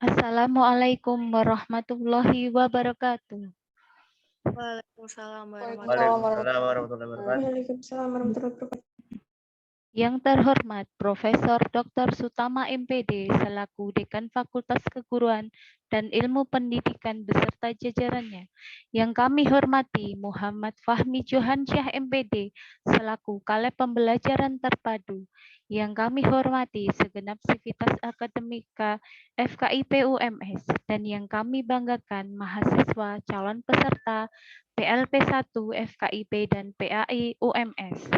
Assalamualaikum warahmatullahi wabarakatuh. Waalaikumsalam warahmatullahi wabarakatuh. Waalaikumsalam warahmatullahi wabarakatuh. Yang terhormat Profesor Dr. Sutama MPD selaku Dekan Fakultas Keguruan dan Ilmu Pendidikan beserta jajarannya. Yang kami hormati Muhammad Fahmi Johansyah MPD selaku Kalep Pembelajaran Terpadu. Yang kami hormati segenap sivitas akademika FKIP UMS dan yang kami banggakan mahasiswa calon peserta PLP 1 FKIP dan PAI UMS.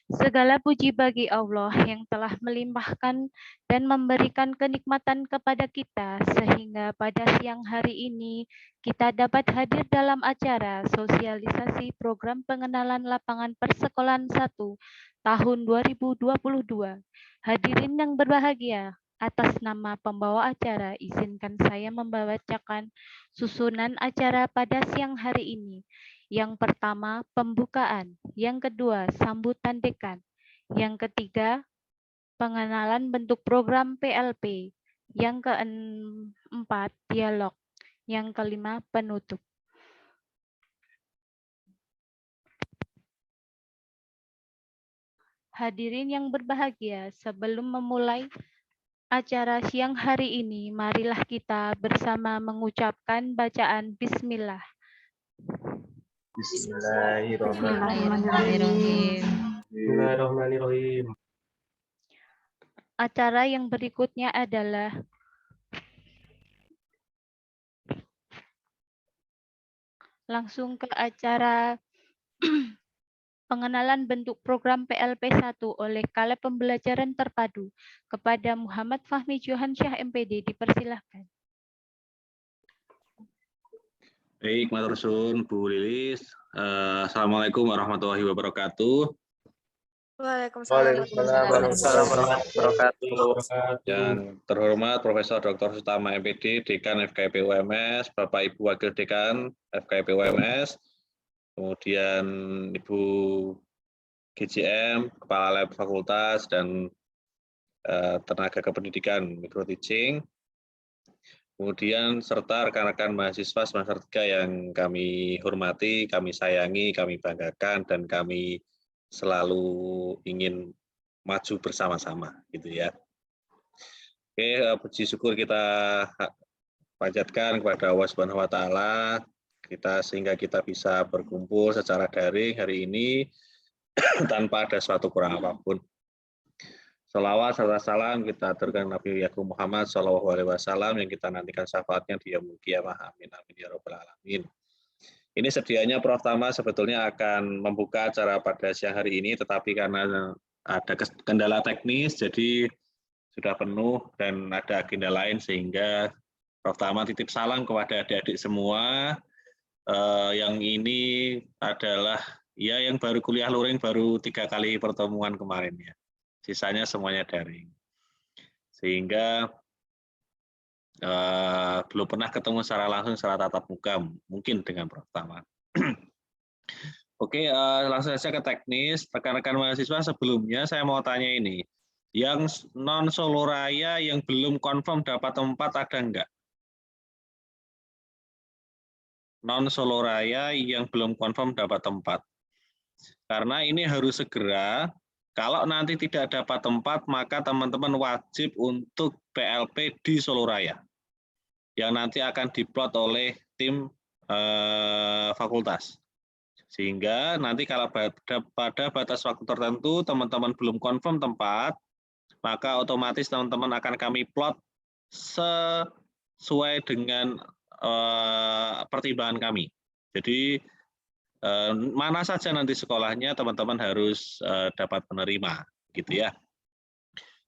Segala puji bagi Allah yang telah melimpahkan dan memberikan kenikmatan kepada kita sehingga pada siang hari ini kita dapat hadir dalam acara sosialisasi program pengenalan lapangan persekolahan 1 tahun 2022. Hadirin yang berbahagia, atas nama pembawa acara izinkan saya membacakan susunan acara pada siang hari ini. Yang pertama, pembukaan. Yang kedua, sambutan dekan. Yang ketiga, pengenalan bentuk program PLP. Yang keempat, dialog. Yang kelima, penutup. Hadirin yang berbahagia, sebelum memulai acara siang hari ini, marilah kita bersama mengucapkan bacaan Bismillah. Bismillahirrahmanirrahim. Bismillahirrahmanirrahim. Acara yang berikutnya adalah langsung ke acara pengenalan bentuk program PLP 1 oleh Kalep Pembelajaran Terpadu. Kepada Muhammad Fahmi Johansyah MPD, dipersilahkan. Baik, matur suwun Bu Lilis. Assalamualaikum warahmatullahi wabarakatuh. Waalaikumsalam warahmatullahi wabarakatuh. Yang terhormat Profesor Dr. Sutama MPD, Dekan FKIP UMS, Bapak Ibu Wakil Dekan FKIP UMS, kemudian Ibu GJM, Kepala Lab Fakultas, dan tenaga kependidikan mikro teaching. Kemudian serta rekan-rekan mahasiswa semester 3 yang kami hormati, kami sayangi, kami banggakan, dan kami selalu ingin maju bersama-sama, gitu ya. Oke, puji syukur kita panjatkan kepada Allah Subhanahu wa Ta'ala, sehingga kita bisa berkumpul secara daring hari ini tanpa ada suatu kurang apapun. Salawat serta salam kita aturkan Nabi Yakum Muhammad SAW yang kita nantikan syafaatnya di yaumul qiyamah. Amin amin ya rabbal alamin. Ini sedianya Prof. Tama sebetulnya akan membuka acara pada siang hari ini, tetapi karena ada kendala teknis jadi sudah penuh dan ada agenda lain sehingga Prof. Tama titip salam kepada adik-adik semua. Yang ini adalah ya yang baru kuliah luring baru 3 kali pertemuan kemarin ya. Sisanya semuanya daring. Sehingga belum pernah ketemu secara langsung secara tatap muka, mungkin dengan Prof. Tama. Oke, langsung saja ke teknis. Rekan-rekan mahasiswa sebelumnya saya mau tanya ini. Yang non Solo Raya yang belum confirm dapat tempat ada enggak? Non Solo Raya yang belum confirm dapat tempat. Karena ini harus segera. Kalau nanti tidak dapat tempat, maka teman-teman wajib untuk PLP di Solo Raya, yang nanti akan diplot oleh tim fakultas. Sehingga nanti kalau pada batas waktu tertentu, teman-teman belum confirm tempat, maka otomatis teman-teman akan kami plot sesuai dengan pertimbangan kami. Jadi, mana saja nanti sekolahnya teman-teman harus dapat menerima, gitu ya.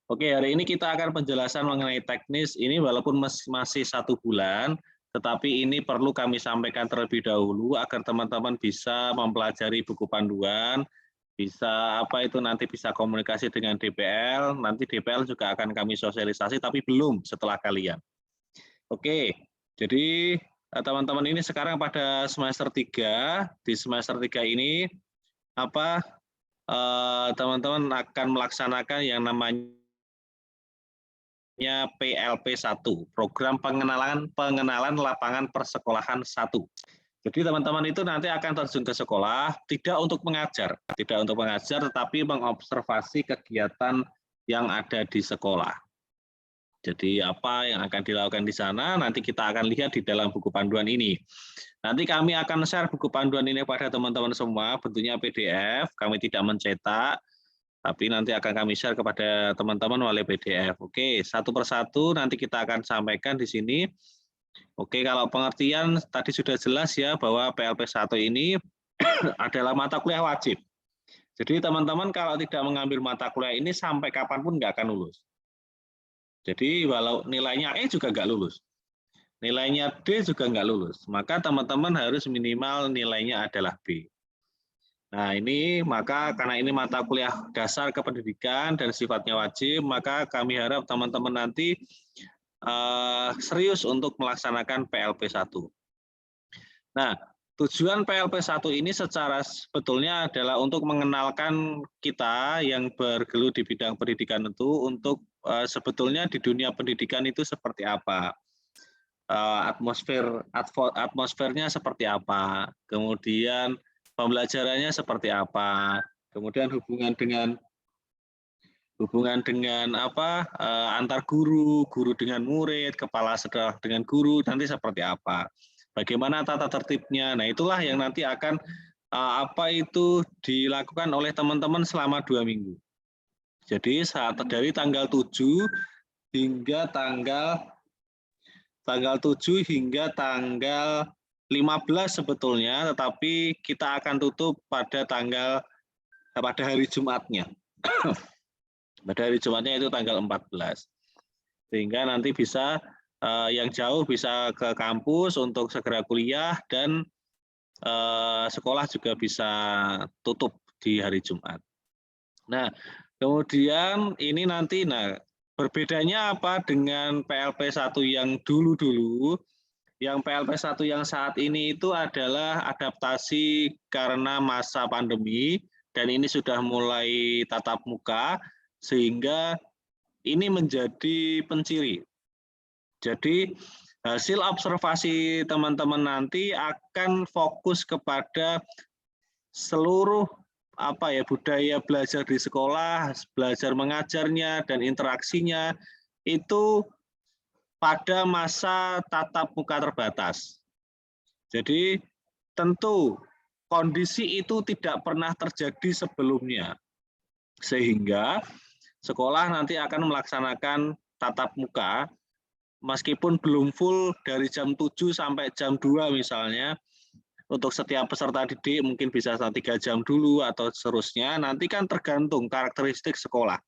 Oke, hari ini kita akan penjelasan mengenai teknis ini walaupun masih 1 bulan, tetapi ini perlu kami sampaikan terlebih dahulu agar teman-teman bisa mempelajari buku panduan, bisa nanti bisa komunikasi dengan DPL, nanti DPL juga akan kami sosialisasi, tapi belum setelah kalian. Oke, jadi teman-teman ini sekarang pada semester 3, di semester 3 ini teman-teman akan melaksanakan yang namanya PLP1, Program Pengenalan Lapangan Persekolahan 1. Jadi teman-teman itu nanti akan terjun ke sekolah, tidak untuk mengajar, tetapi mengobservasi kegiatan yang ada di sekolah. Jadi apa yang akan dilakukan di sana, nanti kita akan lihat di dalam buku panduan ini. Nanti kami akan share buku panduan ini pada teman-teman semua, bentuknya PDF, kami tidak mencetak, tapi nanti akan kami share kepada teman-teman melalui PDF. Oke, satu persatu nanti kita akan sampaikan di sini. Oke, kalau pengertian tadi sudah jelas ya bahwa PLP1 ini adalah mata kuliah wajib. Jadi teman-teman kalau tidak mengambil mata kuliah ini sampai kapanpun nggak akan lulus. Jadi walau nilainya E juga nggak lulus, nilainya D juga nggak lulus, maka teman-teman harus minimal nilainya adalah B. Nah ini maka karena ini mata kuliah dasar kependidikan dan sifatnya wajib, maka kami harap teman-teman nanti serius untuk melaksanakan PLP1. Nah tujuan PLP1 ini secara sebetulnya adalah untuk mengenalkan kita yang bergelut di bidang pendidikan itu untuk sebetulnya di dunia pendidikan itu seperti apa, atmosfernya seperti apa, kemudian pembelajarannya seperti apa, kemudian hubungan dengan apa antar guru dengan murid, kepala sekolah dengan guru nanti seperti apa, bagaimana tata tertibnya. Nah itulah yang nanti akan apa itu dilakukan oleh teman-teman selama 2 minggu. Jadi dari tanggal 7 hingga tanggal 7 hingga tanggal 15 sebetulnya, tetapi kita akan tutup pada hari Jumatnya. Pada hari Jumatnya itu tanggal 14. Sehingga nanti bisa yang jauh bisa ke kampus untuk segera kuliah dan sekolah juga bisa tutup di hari Jumat. Nah, kemudian ini nanti, berbedanya apa dengan PLP1 yang dulu-dulu? Yang PLP1 yang saat ini itu adalah adaptasi karena masa pandemi, dan ini sudah mulai tatap muka, sehingga ini menjadi penciri. Jadi hasil observasi teman-teman nanti akan fokus kepada seluruh budaya belajar di sekolah, belajar mengajarnya dan interaksinya itu pada masa tatap muka terbatas. Jadi tentu kondisi itu tidak pernah terjadi sebelumnya, sehingga sekolah nanti akan melaksanakan tatap muka meskipun belum full dari jam 7 sampai jam 2 misalnya. Untuk setiap peserta didik mungkin bisa 3 jam dulu atau seterusnya, nanti kan tergantung karakteristik sekolah.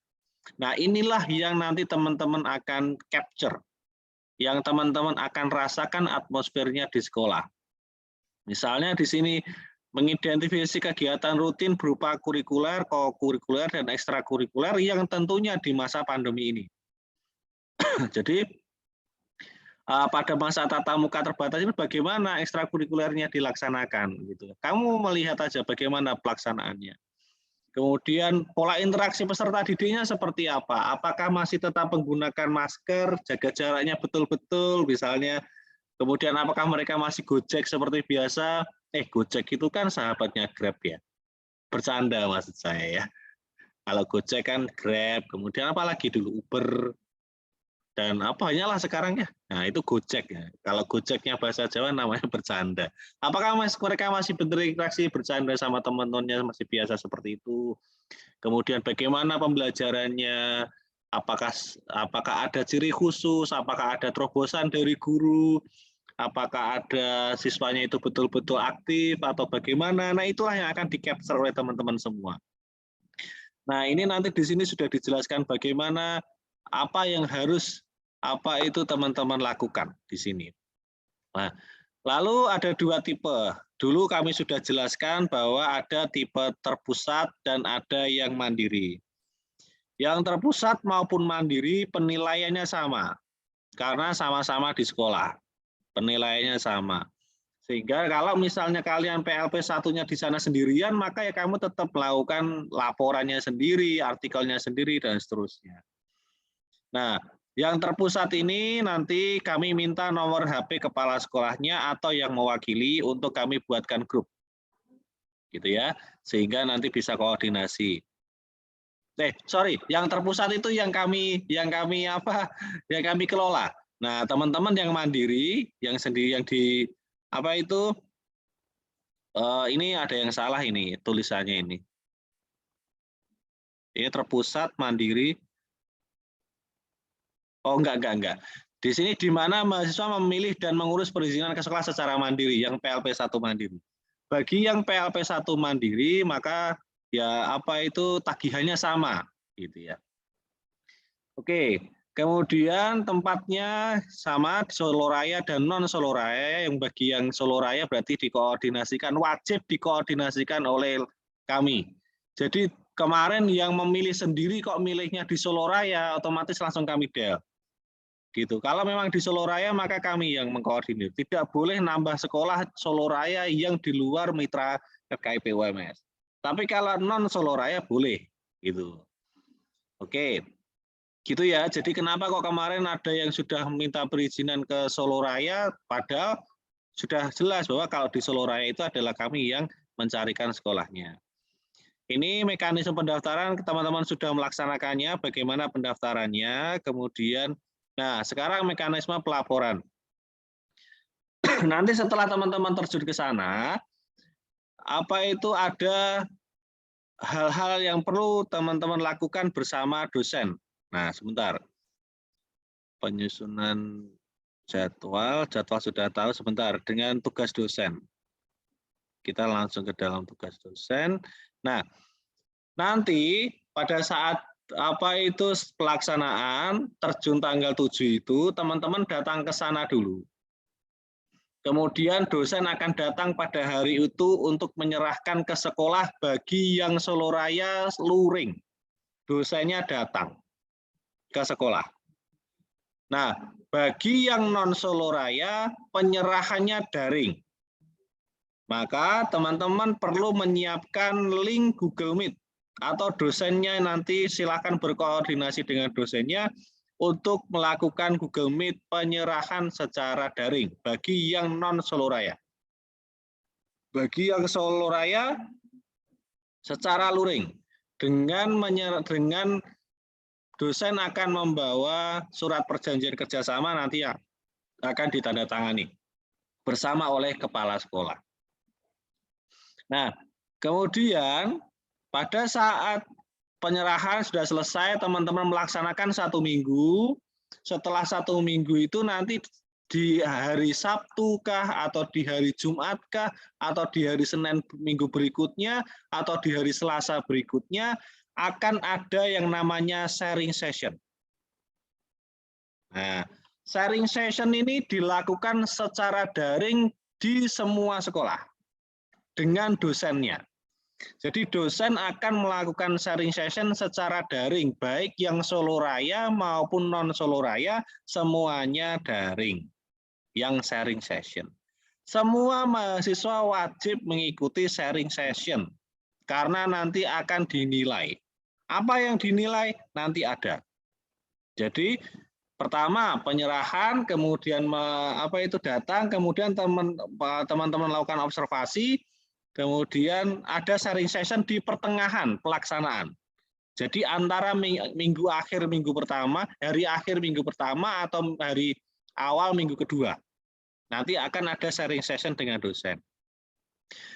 Nah inilah yang nanti teman-teman akan capture, yang teman-teman akan rasakan atmosfernya di sekolah. Misalnya di sini mengidentifikasi kegiatan rutin berupa kurikuler, kokurikuler, dan ekstrakurikuler yang tentunya di masa pandemi ini. Jadi pada masa tatap muka terbatas ini bagaimana ekstrakurikulernya dilaksanakan gitu. Kamu melihat aja bagaimana pelaksanaannya. Kemudian pola interaksi peserta didiknya seperti apa? Apakah masih tetap menggunakan masker, jaga jaraknya betul-betul misalnya. Kemudian apakah mereka masih Gojek seperti biasa? Gojek itu kan sahabatnya Grab ya. Bercanda maksud saya ya. Kalau Gojek kan Grab, kemudian apalagi dulu Uber, dan hanyalah sekarang ya. Nah itu Gojek ya. Kalau Gojeknya bahasa Jawa namanya bercanda. Apakah mereka masih berinteraksi bercanda sama teman-temannya masih biasa seperti itu? Kemudian bagaimana pembelajarannya? Apakah ada ciri khusus? Apakah ada terobosan dari guru? Apakah ada siswanya itu betul-betul aktif atau bagaimana? Nah itulah yang akan di-capture oleh teman-teman semua. Nah ini nanti di sini sudah dijelaskan bagaimana apa yang harus teman-teman lakukan di sini. Nah, lalu ada 2 tipe. Dulu kami sudah jelaskan bahwa ada tipe terpusat dan ada yang mandiri. Yang terpusat maupun mandiri penilaiannya sama, karena sama-sama di sekolah. Penilaiannya sama. Sehingga kalau misalnya kalian PLP1-nya di sana sendirian, maka ya kamu tetap melakukan laporannya sendiri, artikelnya sendiri, dan seterusnya. Nah, Yang terpusat ini nanti kami minta nomor HP kepala sekolahnya atau yang mewakili untuk kami buatkan grup. Gitu ya, sehingga nanti bisa koordinasi. Sorry, yang terpusat itu yang kami kelola. Nah, teman-teman yang mandiri, yang sendiri yang di apa itu ini ada yang salah ini tulisannya ini. Ini terpusat mandiri. Oh, enggak. Di sini di mana mahasiswa memilih dan mengurus perizinan ke sekolah secara mandiri, yang PLP 1 mandiri. Bagi yang PLP 1 mandiri, maka ya apa itu tagihannya sama, gitu ya. Oke, kemudian tempatnya sama Solo Raya dan non Solo Raya. Yang bagi yang Solo Raya berarti dikoordinasikan, wajib dikoordinasikan oleh kami. Jadi kemarin yang memilih sendiri kok milihnya di Solo Raya, otomatis langsung kami del. Gitu. Kalau memang di Solo Raya maka kami yang mengkoordinir. Tidak boleh nambah sekolah Solo Raya yang di luar mitra FKIP UMS. Tapi kalau non Solo Raya boleh, gitu. Oke, gitu ya. Jadi kenapa kok kemarin ada yang sudah minta perizinan ke Solo Raya, padahal sudah jelas bahwa kalau di Solo Raya itu adalah kami yang mencarikan sekolahnya. Ini mekanisme pendaftaran, teman-teman sudah melaksanakannya, bagaimana pendaftarannya, kemudian nah, sekarang mekanisme pelaporan. Nanti setelah teman-teman terjun ke sana, apa itu ada hal-hal yang perlu teman-teman lakukan bersama dosen. Nah, sebentar. Penyusunan jadwal sudah tahu, sebentar. Dengan tugas dosen. Kita langsung ke dalam tugas dosen. Nah, nanti pada saat apa itu pelaksanaan terjun tanggal 7 itu teman-teman datang ke sana dulu. Kemudian dosen akan datang pada hari itu untuk menyerahkan ke sekolah bagi yang Solo Raya luring. Dosennya datang ke sekolah. Nah, bagi yang non Solo Raya penyerahannya daring. Maka teman-teman perlu menyiapkan link Google Meet. Atau dosennya nanti silakan berkoordinasi dengan dosennya untuk melakukan Google Meet penyerahan secara daring bagi yang non Solo Raya. Bagi yang Solo Raya secara luring dengan dosen akan membawa surat perjanjian kerjasama nanti yang akan ditandatangani bersama oleh kepala sekolah. Nah, kemudian pada saat penyerahan sudah selesai, teman-teman melaksanakan 1 minggu. Setelah 1 minggu itu nanti di hari Sabtu kah, atau di hari Jumat kah, atau di hari Senin minggu berikutnya, atau di hari Selasa berikutnya, akan ada yang namanya sharing session. Nah, sharing session ini dilakukan secara daring di semua sekolah dengan dosennya. Jadi dosen akan melakukan sharing session secara daring, baik yang Solo Raya maupun non Solo Raya, semuanya daring yang sharing session. Semua mahasiswa wajib mengikuti sharing session, karena nanti akan dinilai. Apa yang dinilai? Nanti ada. Jadi pertama penyerahan, kemudian datang, kemudian teman-teman melakukan observasi, kemudian ada sharing session di pertengahan pelaksanaan. Jadi antara minggu akhir minggu pertama, hari akhir minggu pertama atau hari awal minggu kedua. Nanti akan ada sharing session dengan dosen.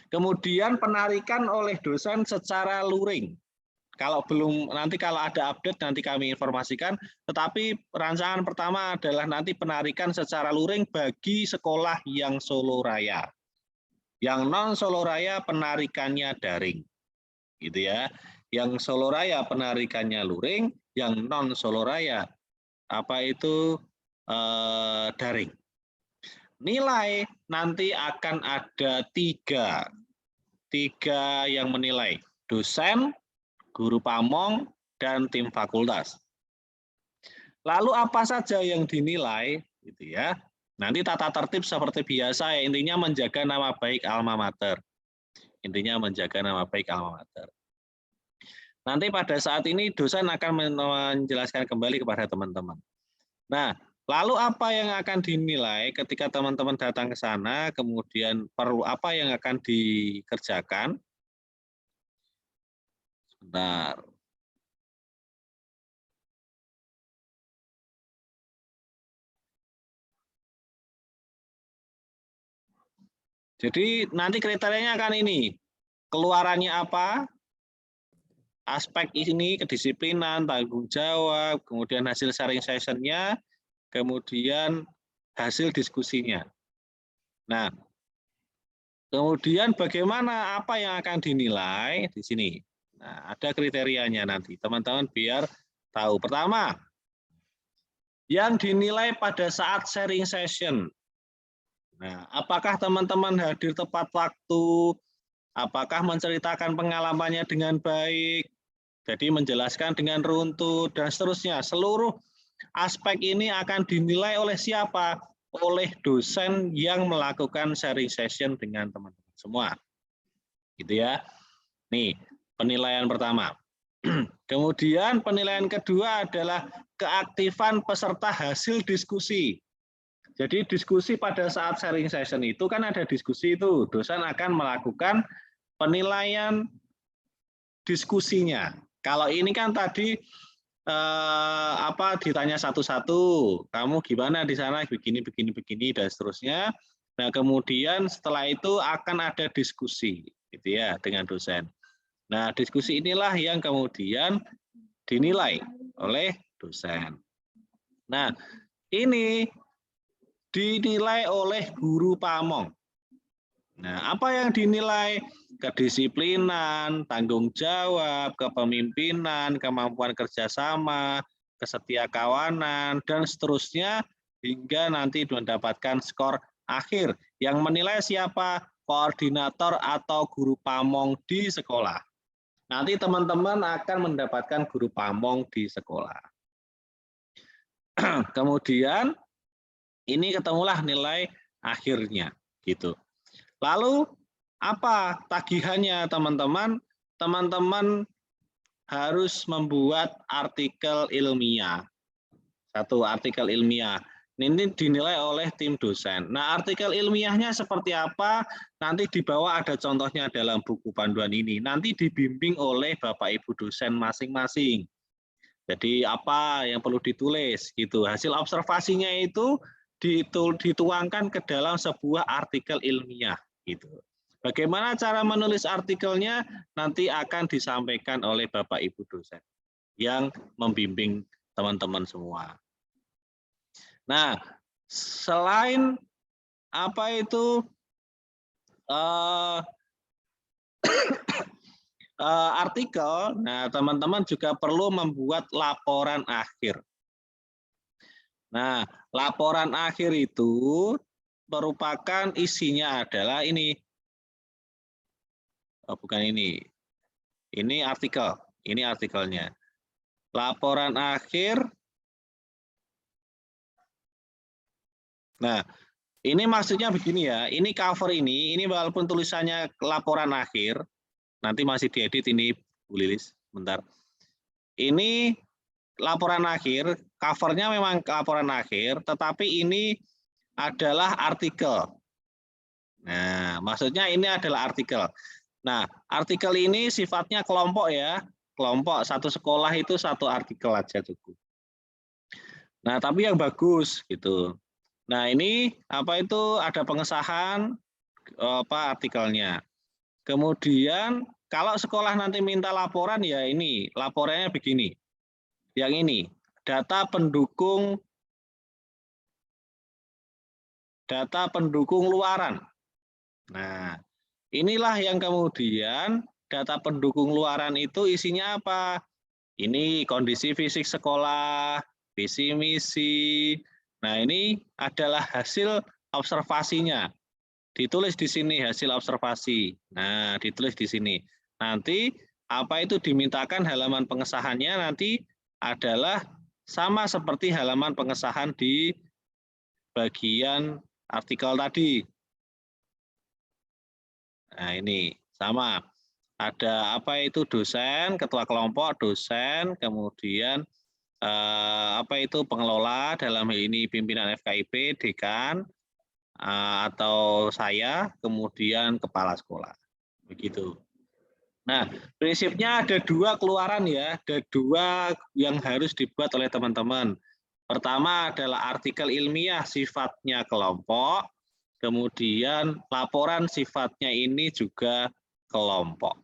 Kemudian penarikan oleh dosen secara luring. Kalau belum, nanti kalau ada update nanti kami informasikan, tetapi rancangan pertama adalah nanti penarikan secara luring bagi sekolah yang Solo Raya. Yang non Solo Raya penarikannya daring, gitu ya. Yang Solo Raya penarikannya luring, yang non Solo Raya daring. Nilai nanti akan ada tiga yang menilai: dosen, guru pamong, dan tim fakultas. Lalu apa saja yang dinilai, gitu ya? Nanti tata tertib seperti biasa, ya, intinya menjaga nama baik alma mater. Intinya menjaga nama baik alma mater. Nanti pada saat ini dosen akan menjelaskan kembali kepada teman-teman. Nah, lalu apa yang akan dinilai ketika teman-teman datang ke sana, kemudian perlu apa yang akan dikerjakan? Sebentar. Jadi nanti kriterianya akan ini, keluarannya apa, aspek ini, kedisiplinan, tanggung jawab, kemudian hasil sharing session-nya, kemudian hasil diskusinya. Nah, kemudian bagaimana apa yang akan dinilai di sini. Nah, ada kriterianya nanti, teman-teman biar tahu. Pertama, yang dinilai pada saat sharing session. Nah, apakah teman-teman hadir tepat waktu? Apakah menceritakan pengalamannya dengan baik? Jadi menjelaskan dengan runtut dan seterusnya. Seluruh aspek ini akan dinilai oleh siapa? Oleh dosen yang melakukan sharing session dengan teman-teman semua. Gitu ya. Nih, penilaian pertama. Kemudian penilaian kedua adalah keaktifan peserta hasil diskusi. Jadi diskusi pada saat sharing session itu kan ada diskusi itu, dosen akan melakukan penilaian diskusinya. Kalau ini kan tadi ditanya satu-satu, kamu gimana di sana begini dan seterusnya. Nah, kemudian setelah itu akan ada diskusi gitu ya dengan dosen. Nah, diskusi inilah yang kemudian dinilai oleh dosen. Nah, ini dinilai oleh guru pamong. Nah, apa yang dinilai? Kedisiplinan, tanggung jawab, kepemimpinan, kemampuan kerjasama, kesetiakawanan, dan seterusnya hingga nanti mendapatkan skor akhir. Yang menilai siapa? Koordinator atau guru pamong di sekolah. Nanti teman-teman akan mendapatkan guru pamong di sekolah. Kemudian ini ketemulah nilai akhirnya gitu. Lalu apa tagihannya teman-teman? Teman-teman harus membuat artikel ilmiah. Satu artikel ilmiah. Ini dinilai oleh tim dosen. Nah, artikel ilmiahnya seperti apa? Nanti di bawah ada contohnya dalam buku panduan ini. Nanti dibimbing oleh Bapak Ibu dosen masing-masing. Jadi apa yang perlu ditulis gitu. Hasil observasinya itu dituangkan ke dalam sebuah artikel ilmiah gitu. Bagaimana cara menulis artikelnya nanti akan disampaikan oleh Bapak Ibu dosen yang membimbing teman-teman semua. Nah, selain artikel, nah teman-teman juga perlu membuat laporan akhir. Nah, laporan akhir itu merupakan isinya adalah ini. Oh, bukan ini. Ini artikel. Ini artikelnya. Laporan akhir. Nah, ini maksudnya begini ya. Ini cover ini walaupun tulisannya laporan akhir, nanti masih diedit ini Bu Lilis, bentar. Ini laporan akhir, covernya memang laporan akhir, tetapi ini adalah artikel. Nah, maksudnya ini adalah artikel. Nah, artikel ini sifatnya kelompok ya, kelompok satu sekolah itu satu artikel aja cukup. Nah, tapi yang bagus gitu. Nah, ini ada pengesahan artikelnya. Kemudian kalau sekolah nanti minta laporan ya ini, laporannya begini. Yang ini, data pendukung luaran. Nah, inilah yang kemudian data pendukung luaran itu isinya apa? Ini kondisi fisik sekolah, visi misi. Nah, ini adalah hasil observasinya. Ditulis di sini hasil observasi. Nah, ditulis di sini. Nanti apa itu dimintakan halaman pengesahannya nanti adalah sama seperti halaman pengesahan di bagian artikel tadi. Nah, ini sama. Ada dosen, ketua kelompok, dosen, kemudian pengelola, dalam hal ini pimpinan FKIP, dekan, atau saya, kemudian kepala sekolah. Begitu. Nah, prinsipnya ada 2 keluaran ya, ada 2 yang harus dibuat oleh teman-teman. Pertama adalah artikel ilmiah sifatnya kelompok, kemudian laporan sifatnya ini juga kelompok.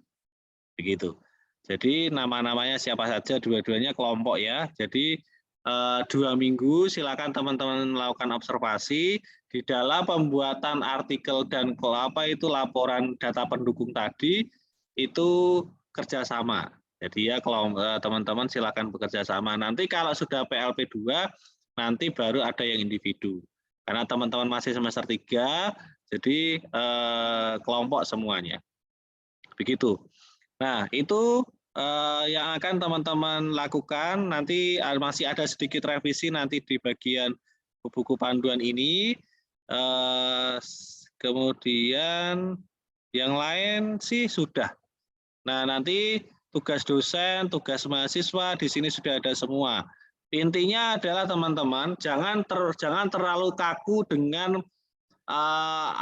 Begitu. Jadi nama-namanya siapa saja, dua-duanya kelompok ya. Jadi 2 minggu silakan teman-teman melakukan observasi di dalam pembuatan artikel dan laporan data pendukung tadi itu kerjasama. Jadi ya teman-teman silakan bekerja sama. Nanti kalau sudah PLP 2 nanti baru ada yang individu. Karena teman-teman masih semester 3 jadi kelompok semuanya. Begitu. Nah, itu yang akan teman-teman lakukan. Nanti masih ada sedikit revisi nanti di bagian buku panduan ini. Kemudian yang lain sih sudah. Nah, nanti tugas dosen, tugas mahasiswa di sini sudah ada semua. Intinya adalah teman-teman jangan terlalu kaku dengan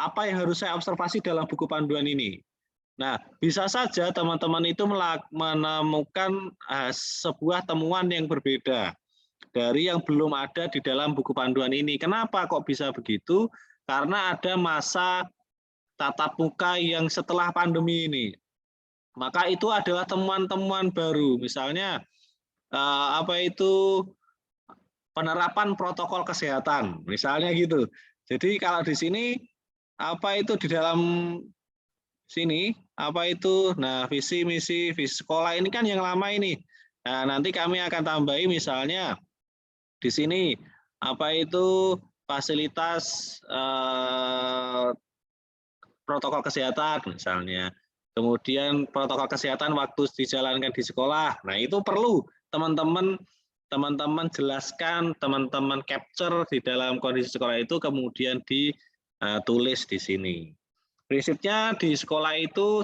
apa yang harus saya observasi dalam buku panduan ini. Nah, bisa saja teman-teman itu menemukan sebuah temuan yang berbeda dari yang belum ada di dalam buku panduan ini. Kenapa kok bisa begitu? Karena ada masa tatap muka yang setelah pandemi ini. Maka itu adalah temuan-temuan baru. Misalnya penerapan protokol kesehatan, misalnya gitu. Jadi kalau di sini di dalam sini nah visi misi sekolah ini kan yang lama ini. Nah, nanti kami akan tambahi misalnya di sini fasilitas protokol kesehatan misalnya. Kemudian protokol kesehatan waktu dijalankan di sekolah. Nah, itu perlu teman-teman jelaskan, teman-teman capture di dalam kondisi sekolah itu kemudian ditulis di sini. Prinsipnya di sekolah itu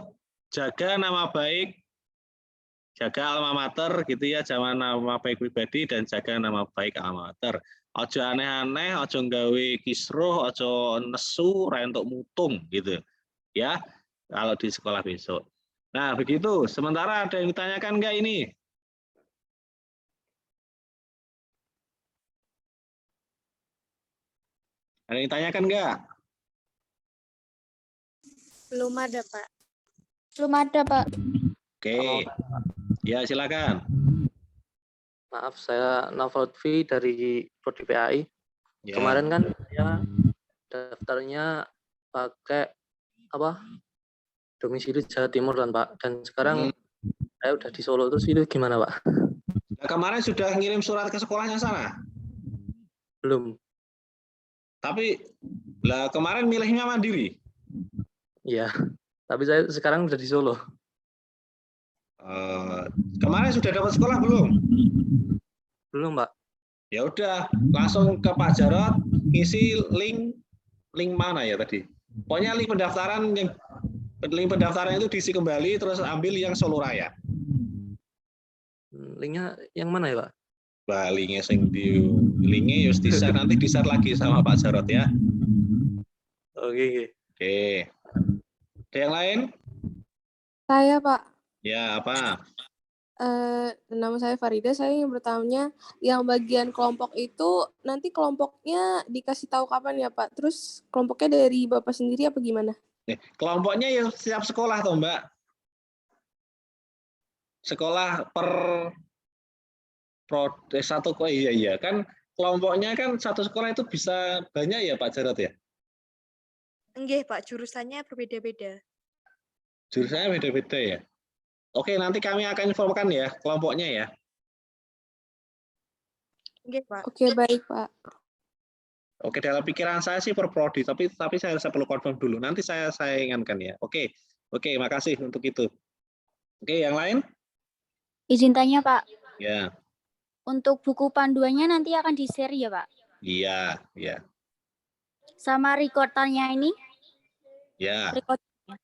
jaga nama baik, jaga alma mater gitu ya, jangan nama baik pribadi dan jaga nama baik alma mater. Ojo aneh-aneh, ojo nggawe kisruh, ojo nesu, rentuk mutung gitu. Ya, kalau di sekolah besok. Nah, begitu. Sementara ada yang ditanyakan enggak ini? Ada yang ditanyakan enggak? Belum ada, Pak. Belum ada, Pak. Oke. Ya, silakan. Maaf, saya Navalvi dari Prodi PAI. Ya. Kemarin kan saya daftarnya pakai domisili Jawa Timur kan, Pak. Dan sekarang saya udah di Solo, terus itu gimana, Pak? Nah, kemarin sudah ngirim surat ke sekolahnya sana? Belum. Tapi kemarin milihnya mandiri? Iya. Tapi saya sekarang udah di Solo. Kemarin sudah dapat sekolah belum? Belum, Pak. Ya udah, langsung ke Pak Jarot, isi link mana ya tadi? Pokoknya link pendaftaran itu diisi kembali, terus ambil yang Solo Raya. Linknya yang mana ya, Pak? Linknya linknya bisa nanti di-share lagi sama Pak Jarot ya. Oke. Oke. Ada yang lain? Saya, Pak. Ya, apa? Nama saya Farida, saya ingin bertanya, yang bagian kelompok itu nanti kelompoknya dikasih tahu kapan ya, Pak? Terus kelompoknya dari Bapak sendiri apa gimana? Kelompoknya ya setiap sekolah toh, Mbak. Sekolah per satu kok iya kan kelompoknya kan satu sekolah itu bisa banyak ya Pak Jarot ya? Enggak, Pak, jurusannya berbeda-beda. Jurusannya beda-beda ya? Oke, nanti kami akan informkan ya kelompoknya ya. Enggak, Pak. Oke, baik, Pak. Oke, dalam pikiran saya sih per prodi, tapi saya perlu confirm dulu. Nanti saya ingatkan ya. Oke, makasih untuk itu. Oke, yang lain? Izin tanya, Pak. Ya. Untuk buku panduannya nanti akan di-share ya, Pak? Iya. Sama recordannya ini? Ya. Recordannya.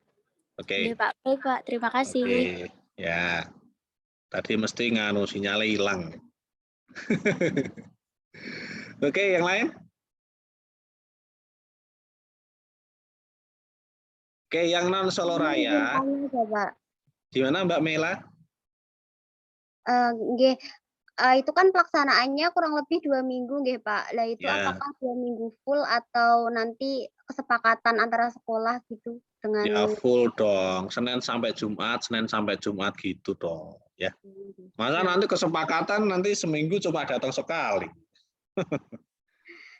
Oke. Pak. Baik, Pak. Terima kasih. Oke. Ya. Tadi mesti sinyalnya hilang. Oke, yang lain? Oke, yang non Solo Raya. Pak. Gimana Mbak Mela? Nggih, itu kan pelaksanaannya kurang lebih 2 minggu nggih, Pak. Lah itu Ya. apakah 2 minggu full atau nanti kesepakatan antara sekolah gitu dengan Ya full dong, Senin sampai Jumat gitu dong, ya. Masa nanti kesepakatan nanti seminggu cuma datang sekali.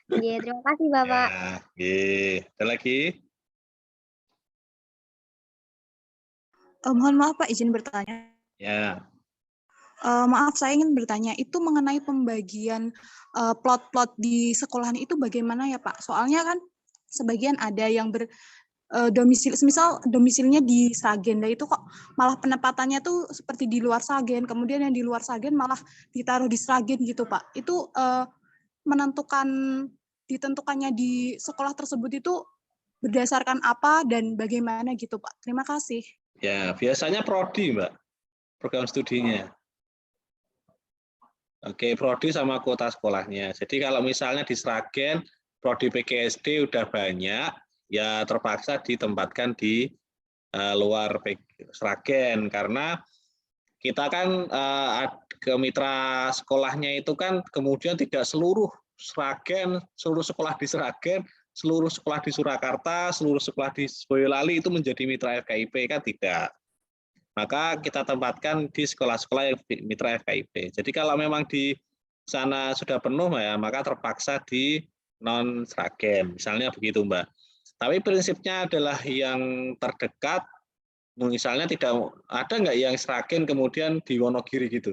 Nggih, terima kasih Bapak. Ya, nggih. Ada lagi? Mohon maaf Pak, izin bertanya. Ya. Maaf, saya ingin bertanya, itu mengenai pembagian plot-plot di sekolahan itu bagaimana ya Pak? Soalnya kan sebagian ada yang domisil, semisal domisilnya di Sragen, nah itu kok malah penempatannya tuh seperti di luar Sragen, kemudian yang di luar Sragen malah ditaruh di Sragen gitu Pak. Itu ditentukannya di sekolah tersebut itu berdasarkan apa dan bagaimana gitu Pak? Terima kasih. Ya, biasanya prodi, Mbak. Program studinya. Oke, prodi sama kuota sekolahnya. Jadi kalau misalnya di Sragen, prodi PGSD udah banyak, ya terpaksa ditempatkan di luar Sragen. Karena kita kan ke mitra sekolahnya itu kan kemudian tidak seluruh Sragen, seluruh sekolah di Sragen, seluruh sekolah di Surakarta, seluruh sekolah di Boyolali itu menjadi mitra FKIP, kan tidak. Maka kita tempatkan di sekolah-sekolah yang mitra FKIP. Jadi kalau memang di sana sudah penuh, ya, maka terpaksa di non-Sragen. Misalnya begitu, Mbak. Tapi prinsipnya adalah yang terdekat, misalnya tidak ada nggak yang Sragen kemudian di Wonogiri gitu?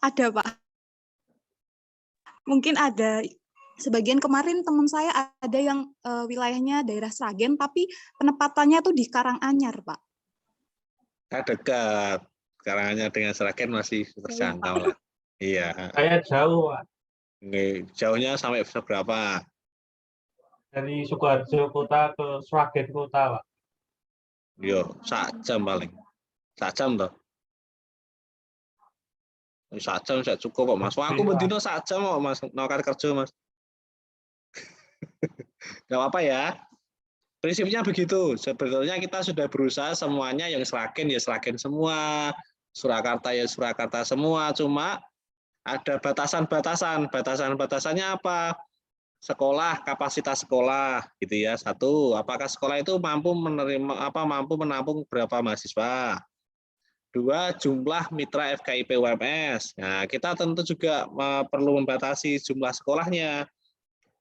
Ada Pak. Mungkin ada. Sebagian kemarin teman saya ada yang wilayahnya daerah Sragen, tapi penempatannya tuh di Karanganyar, Pak. Dekat. Karanganyar dengan Sragen masih terjangkau lah. Iya. Saya jauh, Pak. Jauhnya sampai berapa? Dari Sukoharjo kota ke Sragen kota, Pak. Yo, 1 jam paling. 1 jam toh. 1 jam saya cukup kok, Mas. Wah, aku bendino 1 jam kok, Mas. Nawakan kerja, Mas. Gak apa-apa ya. Prinsipnya begitu. Sebetulnya kita sudah berusaha semuanya yang Sragen ya Sragen semua, Surakarta ya Surakarta semua. Cuma ada batasan-batasan. Batasan-batasannya apa? Sekolah, kapasitas sekolah, gitu ya. 1, apakah sekolah itu mampu menampung berapa mahasiswa? 2, jumlah mitra FKIP UMS. Nah, kita tentu juga perlu membatasi jumlah sekolahnya.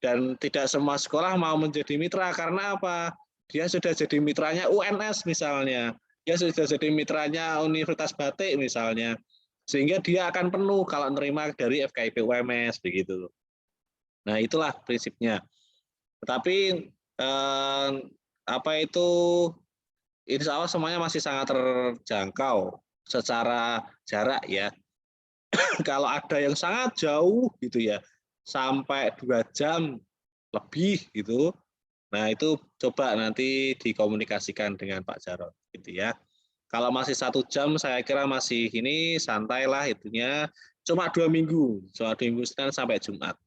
Dan tidak semua sekolah mau menjadi mitra, karena apa? Dia sudah jadi mitranya UNS misalnya, dia sudah jadi mitranya Universitas Batik misalnya, sehingga dia akan penuh kalau menerima dari FKIP UMS begitu. Nah, itulah prinsipnya. Tetapi insya Allah semuanya masih sangat terjangkau secara jarak ya. Kalau ada yang sangat jauh gitu ya, sampai 2 jam lebih gitu. Nah, itu coba nanti dikomunikasikan dengan Pak Jarod gitu ya. Kalau masih 1 jam saya kira masih ini santai lah itunya. Cuma 2 minggu, Senin sampai Jumat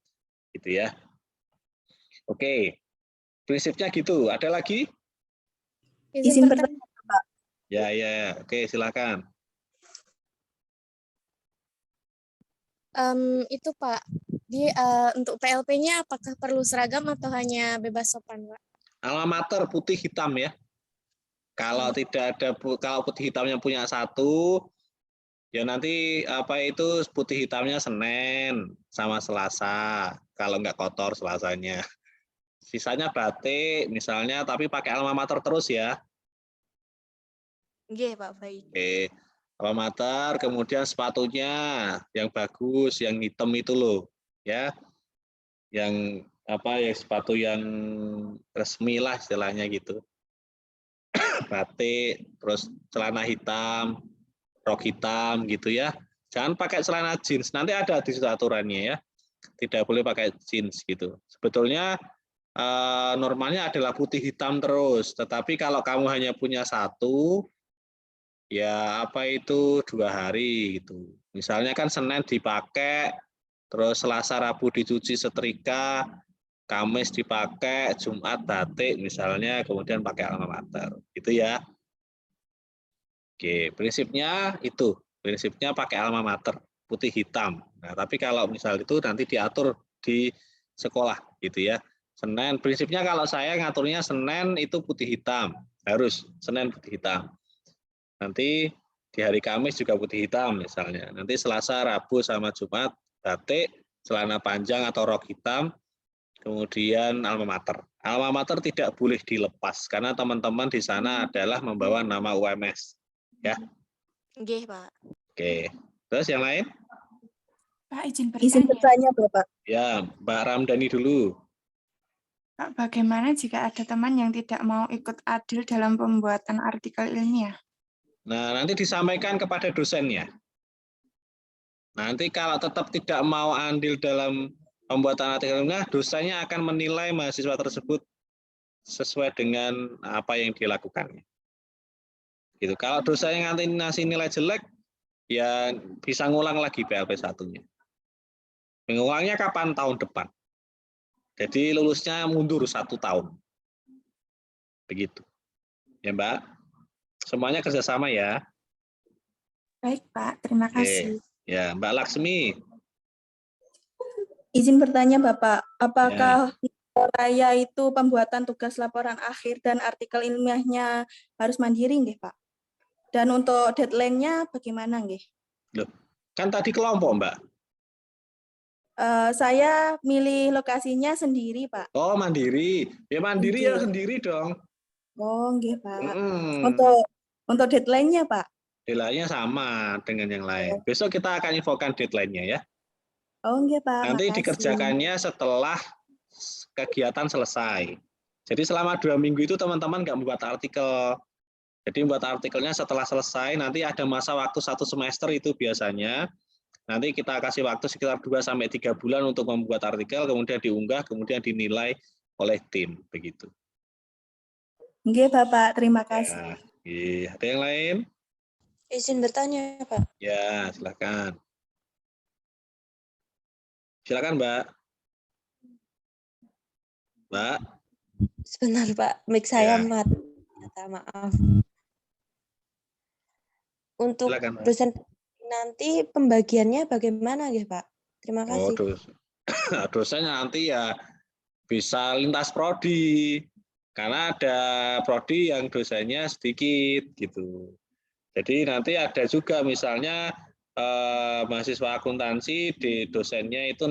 gitu ya. Oke. Prinsipnya gitu. Ada lagi? Izin bertanya, Pak. Ya. Oke, silakan. Itu Pak, untuk PLP-nya apakah perlu seragam atau hanya bebas sopan, Pak? Alma mater putih hitam ya. Kalau tidak ada, kalau putih hitamnya punya 1, ya nanti putih hitamnya Senin sama Selasa. Kalau nggak kotor Selasanya. Sisanya batik misalnya, tapi pakai alma mater terus ya. Nggih, Pak, baik. Oke. Alma mater, kemudian sepatunya yang bagus, yang hitam itu loh, ya, yang sepatu yang resmi lah istilahnya gitu, batik, terus celana hitam, rok hitam gitu ya, jangan pakai celana jeans, nanti ada di situ aturannya ya, tidak boleh pakai jeans gitu. Sebetulnya normalnya adalah putih hitam terus, tetapi kalau kamu hanya punya 1, ya 2 hari gitu. Misalnya kan Senin dipakai terus Selasa Rabu dicuci setrika, Kamis dipakai, Jumat batik misalnya, kemudian pakai alma mater. Gitu ya. Oke, prinsipnya itu. Prinsipnya pakai alma mater, putih hitam. Nah, tapi kalau misal itu nanti diatur di sekolah gitu ya. Senin, prinsipnya kalau saya ngaturnya Senin itu putih hitam. Harus Senin putih hitam. Nanti di hari Kamis juga putih hitam misalnya. Nanti Selasa, Rabu, sama Jumat batik, celana panjang atau rok hitam, kemudian alma mater. Alma mater tidak boleh dilepas karena teman-teman di sana adalah membawa nama UMS. Ya. Nggih, Pak. Oke. Terus yang lain? Pak, izin Izin bertanya. bertanya, Bapak. Ya, Mbak Ramdhani dulu. Pak, bagaimana jika ada teman yang tidak mau ikut adil dalam pembuatan artikel ilmiah? Nah, nanti disampaikan kepada dosennya. Nanti kalau tetap tidak mau andil dalam pembuatan artikel ilmiah, dosennya akan menilai mahasiswa tersebut sesuai dengan apa yang dilakukannya. Gitu. Kalau dosennya nanti ngasih nilai jelek, ya bisa ngulang lagi PLP 1-nya. Mengulangnya kapan? Tahun depan. Jadi lulusnya mundur 1 tahun. Begitu. Ya, Mbak. Semuanya kerjasama ya. Baik, Pak. Terima kasih. Ya, Mbak Laksmi. Izin bertanya, Bapak. Apakah Raya itu pembuatan tugas laporan akhir dan artikel ilmiahnya harus mandiri, nggih, Pak? Dan untuk deadline-nya bagaimana, nggih? Loh, kan tadi kelompok, Mbak. Saya milih lokasinya sendiri, Pak. Oh, mandiri. Ya mandiri ya sendiri dong. Oh, nggih, Pak. Mm-mm. Untuk deadline-nya, Pak? Deadline-nya sama dengan yang lain. Besok kita akan infokan deadline-nya ya. Oh, nggih, Pak. Nanti Makasih. dikerjakannya setelah kegiatan selesai. Jadi selama 2 minggu itu teman-teman nggak membuat artikel. Jadi membuat artikelnya setelah selesai, nanti ada masa waktu 1 semester itu biasanya. Nanti kita kasih waktu sekitar 2-3 bulan untuk membuat artikel, kemudian diunggah, kemudian dinilai oleh tim. Begitu. Nggih, Bapak. Terima kasih. Ya, ada yang lain? Izin bertanya, Pak. Ya, silakan. Silakan, Mbak. Mbak. Sebentar, Pak. Mic saya mati. Maaf. Untuk Silakan, Mbak. dosen nanti pembagiannya bagaimana, nggih, Pak? Terima kasih. Dosennya nanti ya bisa lintas prodi. Karena ada prodi yang dosennya sedikit gitu. Jadi nanti ada juga misalnya mahasiswa akuntansi di dosennya itu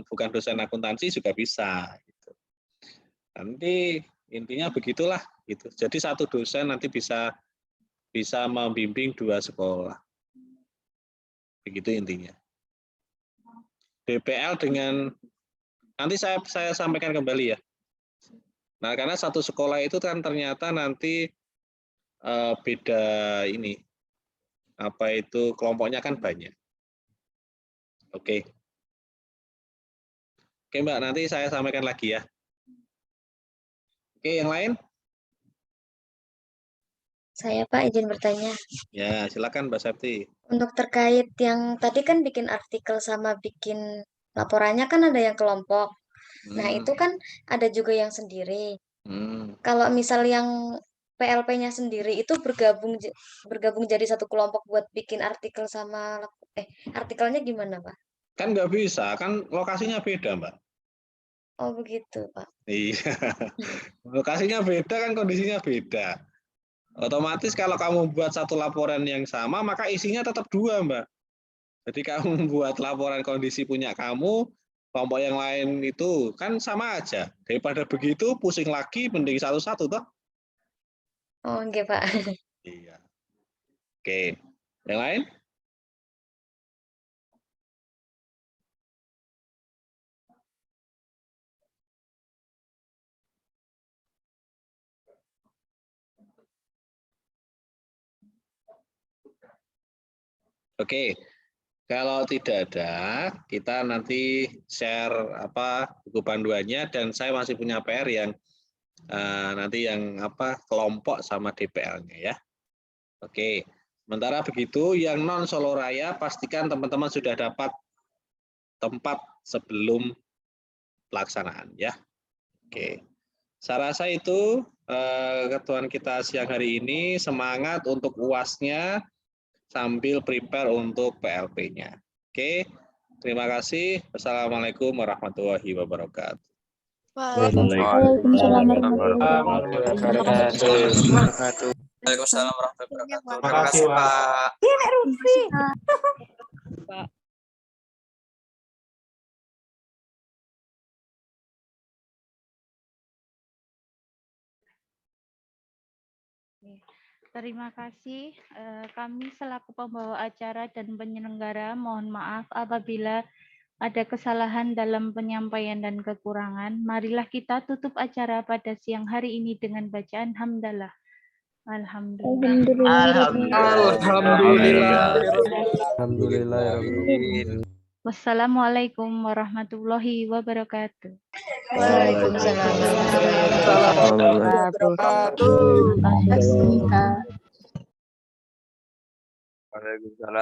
bukan dosen akuntansi juga bisa. Gitu. Nanti intinya begitulah gitu. Jadi satu dosen nanti bisa membimbing 2 sekolah. Begitu intinya. DPL dengan nanti saya sampaikan kembali ya. Nah, karena satu sekolah itu kan ternyata nanti beda ini. Apa itu kelompoknya kan banyak. Oke. Oke, Mbak, nanti saya sampaikan lagi ya. Oke, yang lain? Saya, Pak, izin bertanya. Ya, silakan Mbak Septi. Untuk terkait yang tadi kan bikin artikel sama bikin laporannya kan ada yang kelompok. Nah, itu kan ada juga yang sendiri. Kalau misal yang PLP-nya sendiri itu bergabung jadi satu kelompok buat bikin artikel sama artikelnya gimana, Pak? Kan nggak bisa, kan lokasinya beda, Mbak. Oh, begitu, Pak. Iya. Lokasinya beda kan kondisinya beda. Otomatis kalau kamu buat satu laporan yang sama, maka isinya tetap 2, Mbak. Jadi kamu membuat laporan kondisi punya kamu, kelompok yang lain itu kan sama aja. Daripada begitu pusing lagi, mending satu-satu toh. Oh, oke, Pak. Iya. Oke. Yang lain? Oke. Kalau tidak ada, kita nanti share buku panduannya dan saya masih punya PR yang nanti yang kelompok sama DPL-nya ya. Oke. Sementara begitu yang non Solo Raya pastikan teman-teman sudah dapat tempat sebelum pelaksanaan ya. Oke. Saya rasa itu ketuaan kita siang hari ini, semangat untuk UAS-nya sambil prepare untuk PLP-nya. Oke. Terima kasih. Wassalamualaikum warahmatullahi wabarakatuh. Waalaikumsalam warahmatullahi wabarakatuh. Waalaikumsalam warahmatullahi wabarakatuh. Terima Terima kasih, kasih, Pak. Pak. Terima kasih. Kami selaku pembawa acara dan penyelenggara mohon maaf apabila ada kesalahan dalam penyampaian dan kekurangan. Marilah kita tutup acara pada siang hari ini dengan bacaan hamdalah. Alhamdulillah. Alhamdulillah. Wassalamualaikum warahmatullahi wabarakatuh. Waalaikumsalam. Waalaikumsalam.